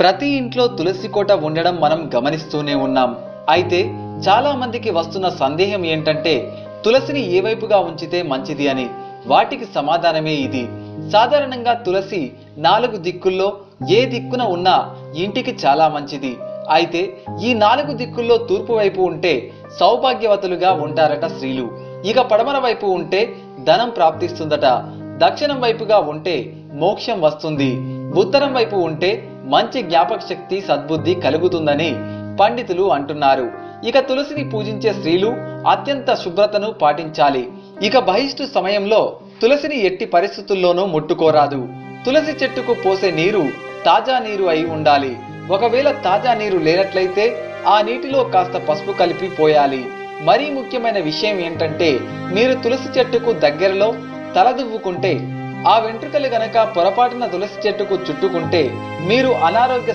ప్రతి ఇంట్లో తులసి కోట ఉండడం మనం గమనిస్తూనే ఉన్నాం. అయితే చాలా మందికి వస్తున్న సందేహం ఏంటంటే తులసిని ఏ వైపుగా ఉంచితే మంచిది అని. వాటికి సమాధానమే ఇది. సాధారణంగా తులసి 4 దిక్కుల్లో ఏ దిక్కున ఉన్నా ఇంటికి చాలా మంచిది. అయితే ఈ 4 దిక్కుల్లో తూర్పు వైపు ఉంటే సౌభాగ్యవతులుగా ఉంటారట స్త్రీలు. ఇక పడమర వైపు ఉంటే ధనం ప్రాప్తిస్తుందట. దక్షిణం వైపుగా ఉంటే మోక్షం వస్తుంది. ఉత్తరం వైపు ఉంటే మంచి జ్ఞాపక శక్తి, సద్బుద్ధి కలుగుతుందని పండితులు అంటున్నారు. ఇక తులసిని పూజించే స్త్రీలు అత్యంత శుభ్రతను పాటించాలి. ఇక బహిష్టు సమయంలో తులసిని ఎట్టి పరిస్థితుల్లోనూ ముట్టుకోరాదు. తులసి చెట్టుకు పోసే నీరు తాజా నీరు అయి ఉండాలి. ఒకవేళ తాజా నీరు లేనట్లయితే ఆ నీటిలో కాస్త పసుపు కలిపి పోయాలి. మరీ ముఖ్యమైన విషయం ఏంటంటే మీరు తులసి చెట్టుకు దగ్గరలో తలదువ్వుకుంటే ఆ వెంట్రుకలు గనక పొరపాటున తులసి చెట్టుకు చుట్టుకుంటే మీరు అనారోగ్య